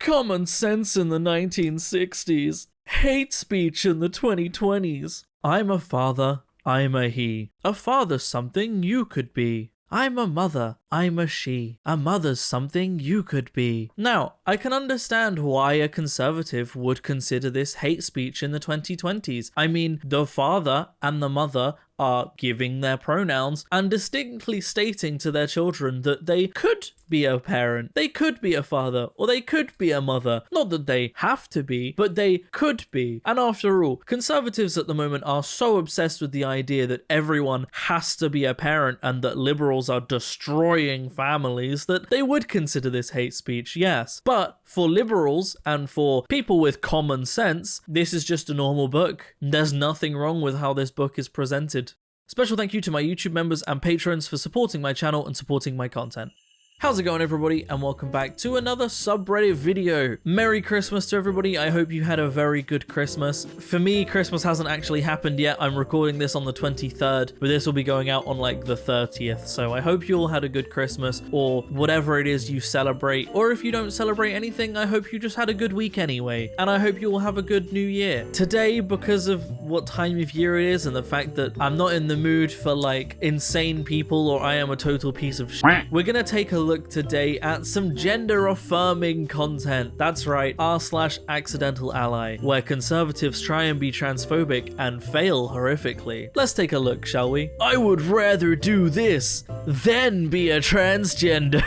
Common sense in the 1960s. Hate speech in the 2020s. I'm a father, I'm a he. A father's something you could be. I'm a mother, I'm a she. A mother's something you could be. Now, I can understand why a conservative would consider this hate speech in the 2020s. I mean, the father and the mother are giving their pronouns and distinctly stating to their children that they could be a parent, they could be a father, or they could be a mother. Not that they have to be, but they could be. And after all, conservatives at the moment are so obsessed with the idea that everyone has to be a parent and that liberals are destroying families that they would consider this hate speech, yes. But for liberals and for people with common sense, this is just a normal book. There's nothing wrong with how this book is presented. Special thank you to my YouTube members and patrons for supporting my channel and supporting my content. How's it going, everybody, and welcome back to another subreddit video. Merry Christmas to everybody. I hope you had a very good Christmas. For me, Christmas hasn't actually happened yet. I'm recording this on the 23rd, but this will be going out on like the 30th. So I hope you all had a good Christmas, or whatever it is you celebrate. Or if you don't celebrate anything, I hope you just had a good week anyway. And I hope you all have a good new year. Today, because of what time of year it is and the fact that I'm not in the mood for like insane people or I am a total piece of shit, we're gonna take a look today at some gender affirming content. That's right, r/AccidentalAlly, where conservatives try and be transphobic and fail horrifically. Let's take a look, shall we? I would rather do this than be a transgender.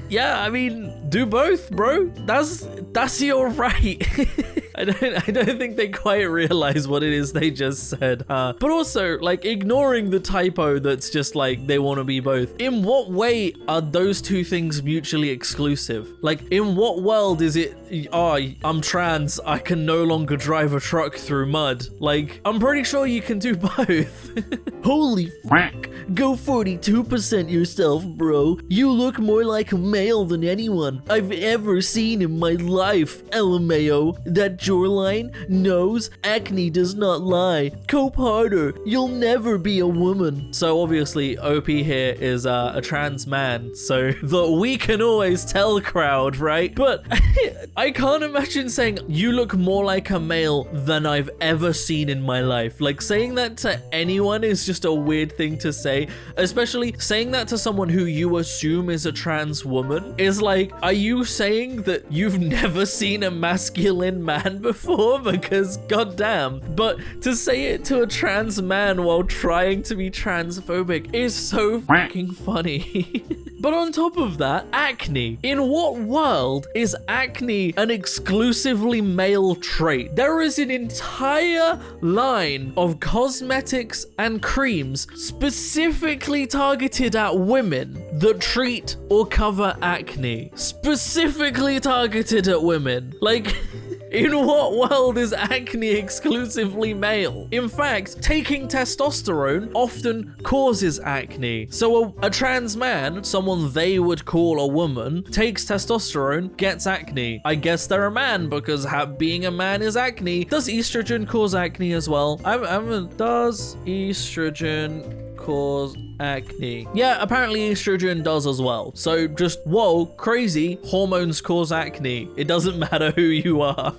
Yeah, I mean, do both, bro. That's your right. I don't think they quite realize what it is they just said, huh? But also, like, ignoring the typo that's just like they want to be both. In what way are those two things mutually exclusive? Like, in what world is it, oh, I'm trans, I can no longer drive a truck through mud? Like, I'm pretty sure you can do both. Holy fuck. Go 42% yourself, bro. You look more like a male than anyone I've ever seen in my life. LMAO. That jawline, nose, acne does not lie. Cope harder. You'll never be a woman. So obviously, OP here is a trans man, so the we can always tell crowd, right? But I can't imagine saying you look more like a male than I've ever seen in my life. Like, saying that to anyone is just a weird thing to say, especially saying that to someone who you assume is a trans woman is like, are you saying that you've never seen a masculine man before? Because goddamn. But to say it to a trans man while trying to be transphobic is so fucking funny. But on top of that, acne. In what world is acne an exclusively male trait? There is an entire line of cosmetics and creams specifically targeted at women that treat or cover acne. Specifically targeted at women. Like, in what world is acne exclusively male? In fact, taking testosterone often causes acne. So a trans man, someone they would call a woman, takes testosterone, gets acne. I guess they're a man because being a man is acne. Does estrogen cause acne as well? Does estrogen cause acne? Yeah, apparently estrogen does as well. So just, whoa, crazy, hormones cause acne. It doesn't matter who you are.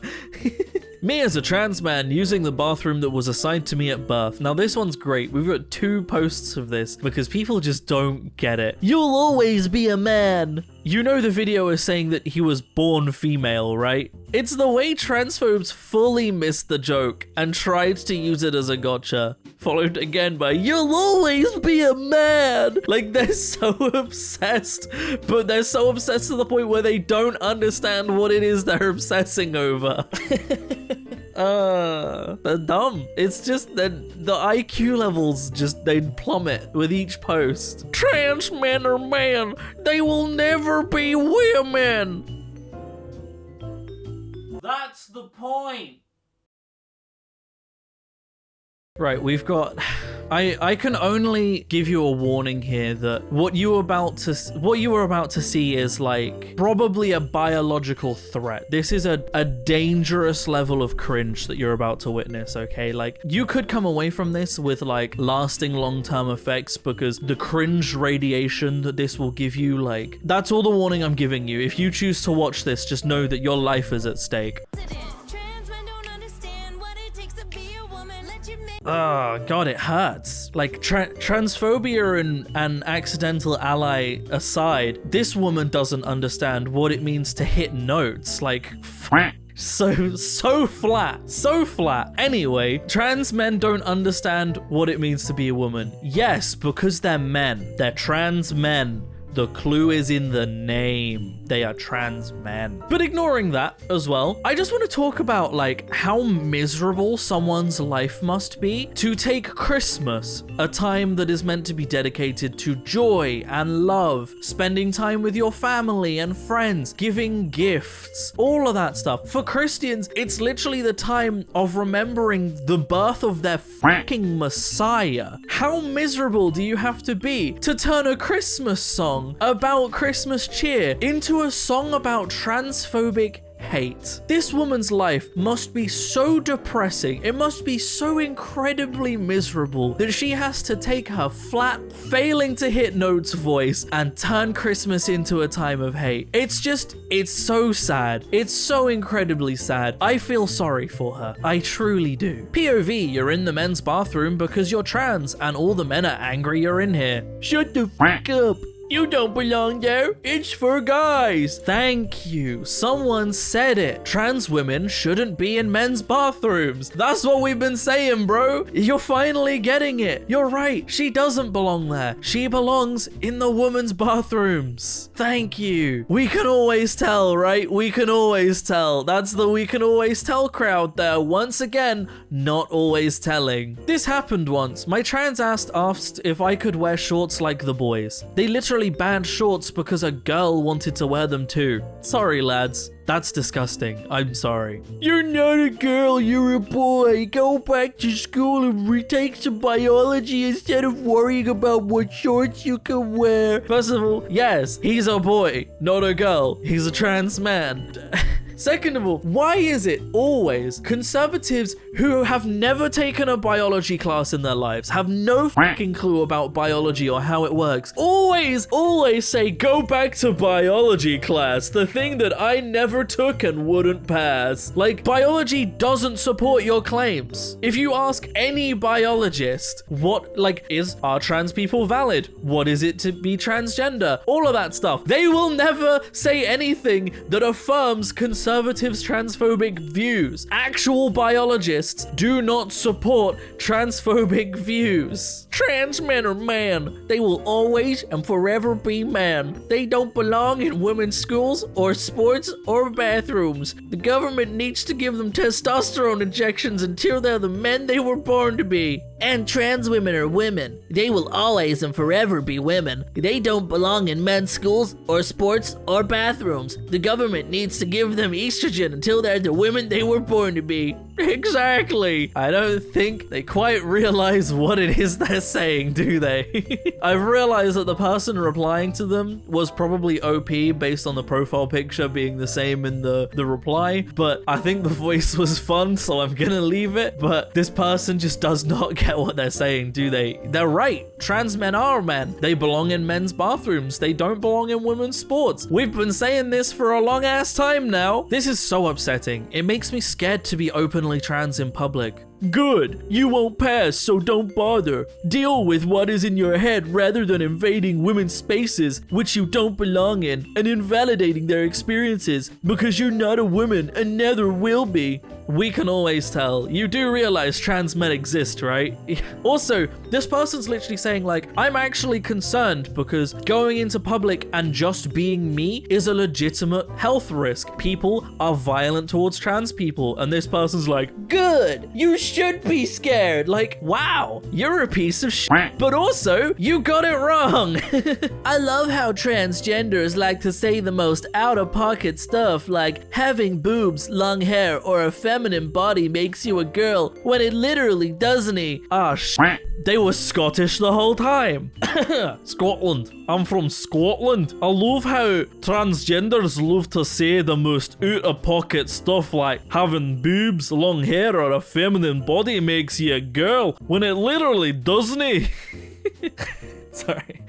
Me as a trans man using the bathroom that was assigned to me at birth. Now this one's great. We've got 2 posts of this because people just don't get it. You'll always be a man. You know the video is saying that he was born female, right? It's the way transphobes fully missed the joke and tried to use it as a gotcha. Followed again by, you'll always be a man. Like, they're so obsessed, but they're so obsessed to the point where they don't understand what it is they're obsessing over. They're dumb. It's just that the IQ levels just, they plummet with each post. Trans men are men. They will never be women. That's the point. Right, we've got... I can only give you a warning here that what you were about to see is like probably a biological threat. This is a dangerous level of cringe that you're about to witness, okay? Like, you could come away from this with like lasting long-term effects because the cringe radiation that this will give you, like, that's all the warning I'm giving you. If you choose to watch this, just know that your life is at stake. Oh god, it hurts. Like, transphobia and accidental ally aside, this woman doesn't understand what it means to hit notes. Like, so flat. Anyway, trans men don't understand what it means to be a woman. Yes, because they're men. They're trans men. The clue is in the name. They are trans men. But ignoring that as well, I just want to talk about like how miserable someone's life must be to take Christmas, a time that is meant to be dedicated to joy and love, spending time with your family and friends, giving gifts, all of that stuff. For Christians, it's literally the time of remembering the birth of their fucking Messiah. How miserable do you have to be to turn a Christmas song about Christmas cheer into a song about transphobic hate? This woman's life must be so depressing. It must be so incredibly miserable that she has to take her flat, failing to hit notes voice and turn Christmas into a time of hate. It's so sad. It's so incredibly sad. I feel sorry for her. I truly do. POV, you're in the men's bathroom because you're trans and all the men are angry you're in here. Shut the fuck up. You don't belong there. It's for guys. Thank you. Someone said it. Trans women shouldn't be in men's bathrooms. That's what we've been saying, bro. You're finally getting it. You're right. She doesn't belong there. She belongs in the women's bathrooms. Thank you. We can always tell, right? We can always tell. That's the we can always tell crowd there. Once again, not always telling. This happened once. My trans ass asked if I could wear shorts like the boys. They literally banned shorts because a girl wanted to wear them too. Sorry, lads. That's disgusting. I'm sorry. You're not a girl, you're a boy. Go back to school and retake some biology instead of worrying about what shorts you can wear. First of all, yes, he's a boy, not a girl. He's a trans man. Second of all, why is it always conservatives who have never taken a biology class in their lives, have no fucking clue about biology or how it works, always say, go back to biology class, the thing that I never took and wouldn't pass. Like, biology doesn't support your claims. If you ask any biologist, are trans people valid? What is it to be transgender? All of that stuff. They will never say anything that affirms conservatives' transphobic views. Actual biologists do not support transphobic views. Trans men are man. They will always and forever be man. They don't belong in women's schools or sports or bathrooms. The government needs to give them testosterone injections until they're the men they were born to be. And trans women are women. They will always and forever be women. They don't belong in men's schools or sports or bathrooms. The government needs to give them estrogen until they're the women they were born to be. Exactly. I don't think they quite realize what it is they're saying, do they? I've realized that the person replying to them was probably OP based on the profile picture being the same in the reply, but I think the voice was fun, so I'm gonna leave it. But this person just does not get what they're saying, do they? They're right. Trans men are men. They belong in men's bathrooms. They don't belong in women's sports. We've been saying this for a long ass time now. This is so upsetting. It makes me scared to be openly trans in public. Good. You won't pass, so don't bother. Deal with what is in your head rather than invading women's spaces, which you don't belong in, and invalidating their experiences because you're not a woman and never will be. We can always tell. You do realize trans men exist, right? Also, this person's literally saying like, I'm actually concerned because going into public and just being me is a legitimate health risk. People are violent towards trans people. And this person's like, good, you should be scared. Like, wow, you're a piece of shit. But also, you got it wrong. I love how transgenders like to say the most out-of-pocket stuff like having boobs, long hair, or a feminine body makes you a girl when it literally doesn't. Ah, shit. They were Scottish the whole time. Scotland. I'm from Scotland. I love how transgenders love to say the most out-of-pocket stuff like having boobs, long hair, or a feminine body makes you a girl when it literally doesn't. Sorry.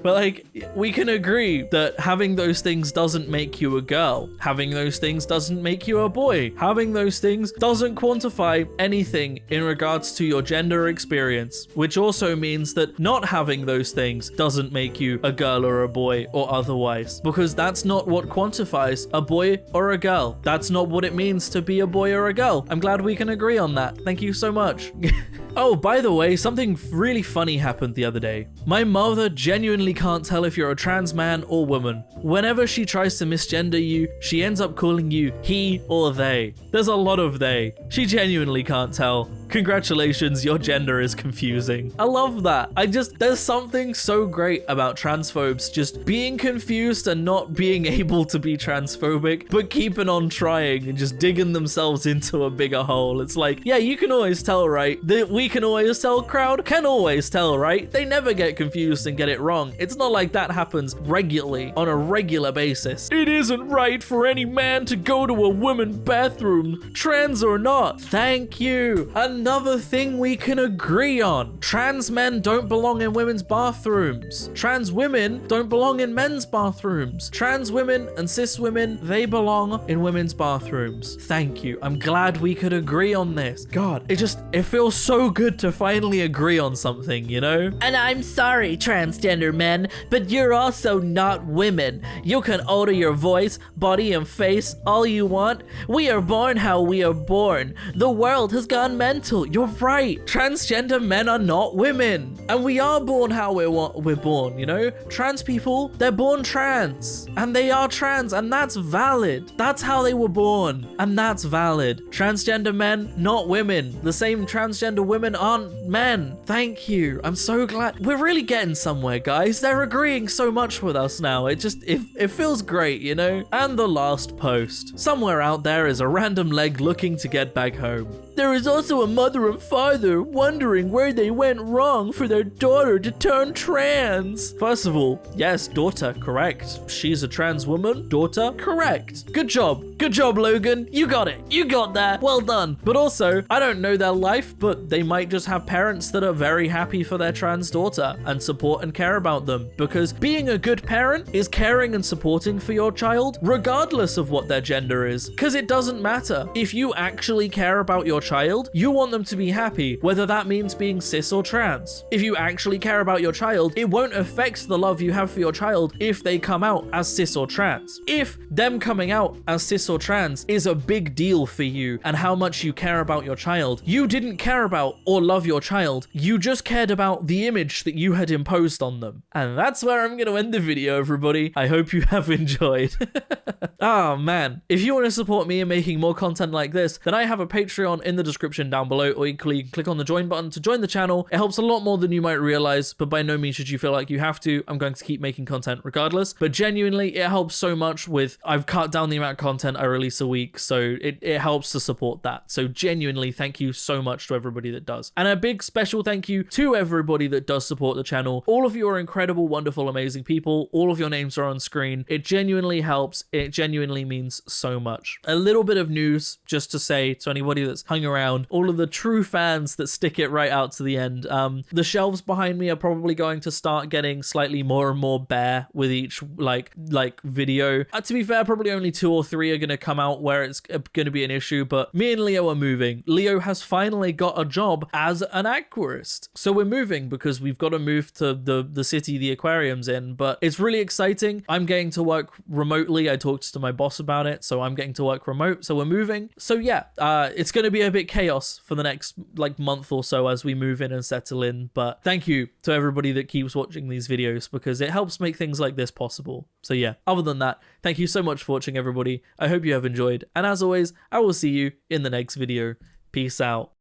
But like, we can agree that having those things doesn't make you a girl. Having those things doesn't make you a boy. Having those things doesn't quantify anything in regards to your gender experience, which also means that not having those things doesn't make you a girl or a boy or otherwise, because that's not what quantifies a boy or a girl. That's not what it means to be a boy or a girl. I'm glad we can agree on that. Thank you so much. Oh, by the way, something really funny happened the other day. My mother genuinely can't tell if you're a trans man or woman. Whenever she tries to misgender you, she ends up calling you he or they. There's a lot of they. She genuinely can't tell. Congratulations, your gender is confusing. I love that. There's something so great about transphobes just being confused and not being able to be transphobic, but keeping on trying and just digging themselves into a bigger hole. It's like, yeah, you can always tell, right? The we can always tell crowd can always tell, right? They never get confused and get it wrong. It's not like that happens regularly on a regular basis. It isn't right for any man to go to a women's bathroom, trans or not. Thank you. Another thing we can agree on. Trans men don't belong in women's bathrooms. Trans women don't belong in men's bathrooms. Trans women and cis women, they belong in women's bathrooms. Thank you. I'm glad we could agree on this. God, it feels so good to finally agree on something, you know? And I'm sorry, transgender men, but you're also not women. You can alter your voice, body, and face all you want. We are born how we are born. The world has gone mental. You're right. Transgender men are not women. And we are born how we're born, you know? Trans people, they're born trans. And they are trans, and that's valid. That's how they were born, and that's valid. Transgender men, not women. The same transgender women aren't men. Thank you. I'm so glad. We're really getting somewhere, guys. They're agreeing so much with us now. It feels great, you know? And the last post. Somewhere out there is a random leg looking to get back home. There is also a mother and father wondering where they went wrong for their daughter to turn trans. First of all, yes, daughter, correct. She's a trans woman. Daughter, correct. Good job. Good job, Logan. You got it. You got that. Well done. But also, I don't know their life, but they might just have parents that are very happy for their trans daughter and support and care about them, because being a good parent is caring and supporting for your child regardless of what their gender is, because it doesn't matter. If you actually care about your child, you want them to be happy, whether that means being cis or trans. If you actually care about your child, it won't affect the love you have for your child if they come out as cis or trans. If them coming out as cis or trans is a big deal for you and how much you care about your child, you didn't care about or love your child, you just cared about the image that you had imposed on them. And that's where I'm going to end the video, everybody. I hope you have enjoyed. Oh man, if you want to support me in making more content like this, then I have a Patreon in the description down below, or you can click on the join button to join the channel. It helps a lot more than you might realize, but by no means should you feel like you have to. I'm going to keep making content regardless, but genuinely it helps so much with, I've cut down the amount of content I release a week, so it helps to support that. So genuinely thank you so much to everybody that does. And a big special thank you to everybody that does support the channel. All of you are incredible, wonderful, amazing people. All of your names are on screen. It genuinely helps. It genuinely means so much. A little bit of news just to say to anybody that's hung around, all of the true fans that stick it right out to the end. The shelves behind me are probably going to start getting slightly more and more bare with each like video. To be fair, probably only 2 or 3 are going to come out where it's going to be an issue, but me and Leo are moving. Leo has finally got a job as an aquarist. So we're moving because we've got to move to the city the aquarium's in, but it's really exciting. I'm getting to work remotely. I talked to my boss about it, so I'm getting to work remote. So we're moving. So yeah, it's going to be a bit chaos for the next month or so as we move in and settle in. But thank you to everybody that keeps watching these videos because it helps make things like this possible. So yeah, other than that, thank you so much for watching, everybody. I hope you have enjoyed. And as always, I will see you in the next video. Peace out.